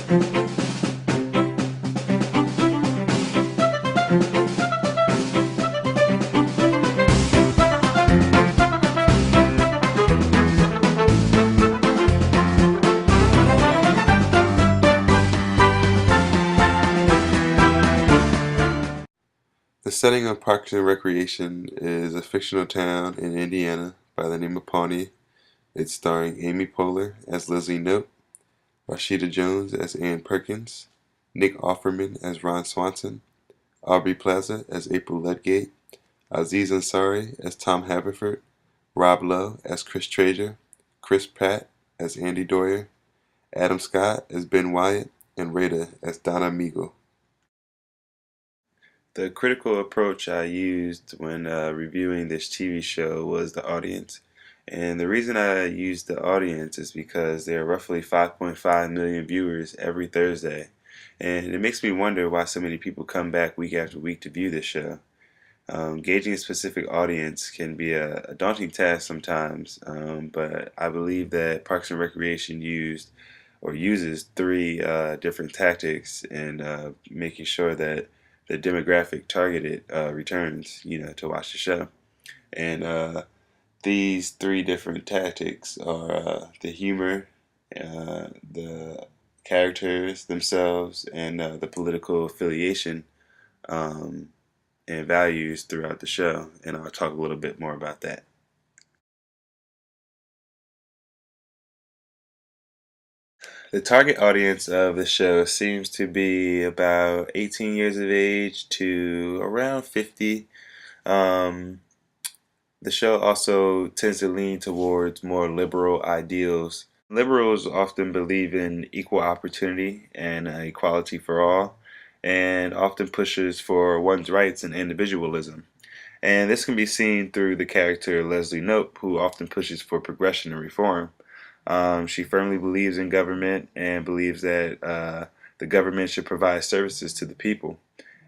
The setting of Parks and Recreation is a fictional town in Indiana by the name of Pawnee. It's starring Amy Poehler as Leslie Knope, Rashida Jones as Ann Perkins, Nick Offerman as Ron Swanson, Aubrey Plaza as April Ludgate, Aziz Ansari as Tom Haverford, Rob Lowe as Chris Trager, Chris Pratt as Andy Dwyer, Adam Scott as Ben Wyatt, and Rada as Donna Meagle. The critical approach I used when reviewing this TV show was the audience. And the reason I used the audience is because there are roughly 5.5 million viewers every Thursday. And it makes me wonder why so many people come back week after week to view this show. Gauging a specific audience can be a daunting task sometimes, but I believe that Parks and Recreation uses three different tactics in making sure that the demographic targeted returns, to watch the show. And these three different tactics are the humor, the characters themselves, and the political affiliation um, and values throughout the show. And I'll talk a little bit more about that. The target audience of the show seems to be about 18 years of age to around 50. Um, the show also tends to lean towards more liberal ideals. Liberals often believe in equal opportunity and equality for all, and often pushes for one's rights and individualism. And this can be seen through the character Leslie Knope, who often pushes for progression and reform. She firmly believes in government and believes that the government should provide services to the people.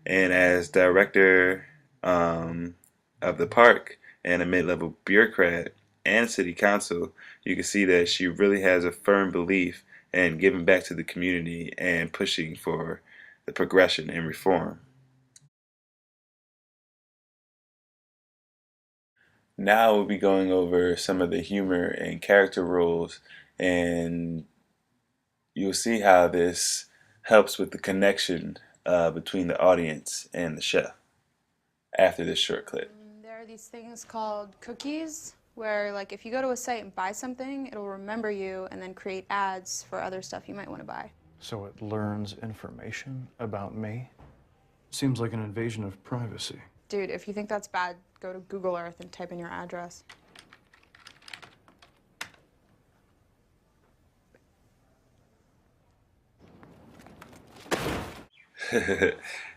And as director of the park and a mid-level bureaucrat and city council, you can see that she really has a firm belief in giving back to the community and pushing for the progression and reform. Now we'll be going over some of the humor and character roles, and you'll see how this helps with the connection between the audience and the show after this short clip. There are these things called cookies where, like, if you go to a site and buy something, it'll remember you and then create ads for other stuff you might want to buy. So it learns information about me? Seems like an invasion of privacy. Dude, if you think that's bad, go to Google Earth and type in your address.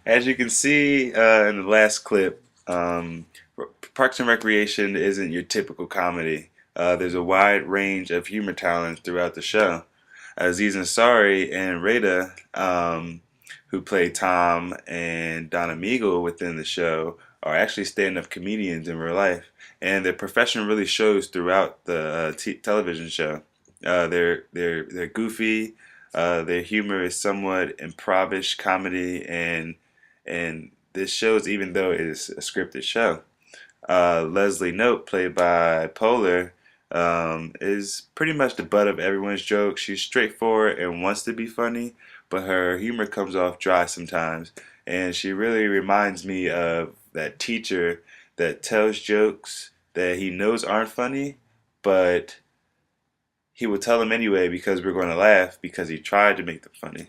As you can see in the last clip, Parks and Recreation isn't your typical comedy. There's a wide range of humor talent throughout the show. Aziz Ansari and Rada, who play Tom and Donna Meagle within the show, are actually stand-up comedians in real life, and their profession really shows throughout the television show. They're goofy. Their humor is somewhat improvised comedy, and this shows even though it is a scripted show. Leslie Knope, played by Poehler, is pretty much the butt of everyone's joke. She's straightforward and wants to be funny, but her humor comes off dry sometimes. And she really reminds me of that teacher that tells jokes that he knows aren't funny, but he will tell them anyway because we're going to laugh because he tried to make them funny.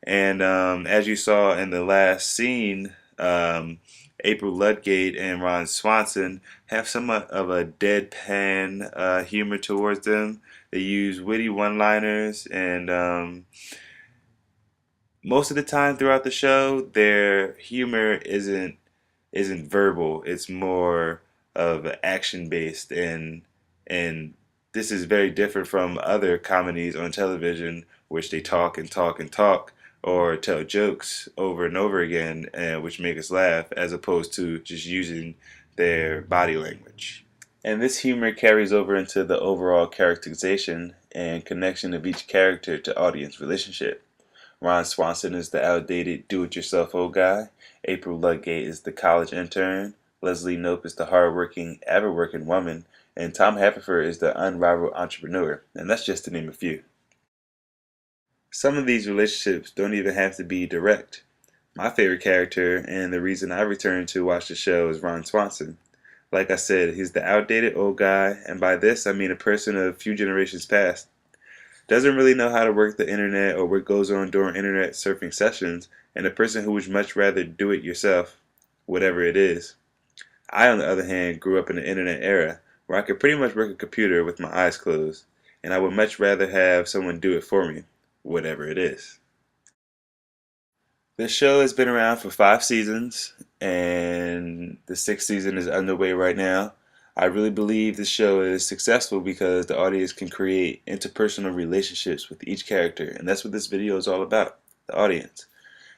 And as you saw in the last scene, April Ludgate and Ron Swanson have somewhat of a deadpan humor towards them. They use witty one-liners, and most of the time throughout the show, their humor isn't verbal. It's more of action-based, and this is very different from other comedies on television, which they talk and talk and talk, or tell jokes over and over again, which make us laugh, as opposed to just using their body language. And this humor carries over into the overall characterization and connection of each character to audience relationship. Ron Swanson is the outdated do-it-yourself old guy. April Ludgate is the college intern. Leslie Knope is the hardworking, ever-working woman. And Tom Haverford is the unrivaled entrepreneur. And that's just to name a few. Some of these relationships don't even have to be direct. My favorite character, and the reason I return to watch the show, is Ron Swanson. Like I said, he's the outdated old guy, and by this I mean a person of a few generations past. Doesn't really know how to work the internet or what goes on during internet surfing sessions, and a person who would much rather do it yourself, whatever it is. I, on the other hand, grew up in the internet era where I could pretty much work a computer with my eyes closed, and I would much rather have someone do it for me, whatever it is. This show has been around for 5 seasons, and the 6th season is underway right now. I really believe the show is successful because the audience can create interpersonal relationships with each character, and that's what this video is all about, the audience.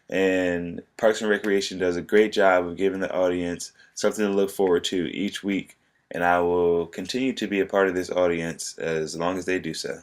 And Parks and Recreation does a great job of giving the audience something to look forward to each week, and I will continue to be a part of this audience as long as they do so.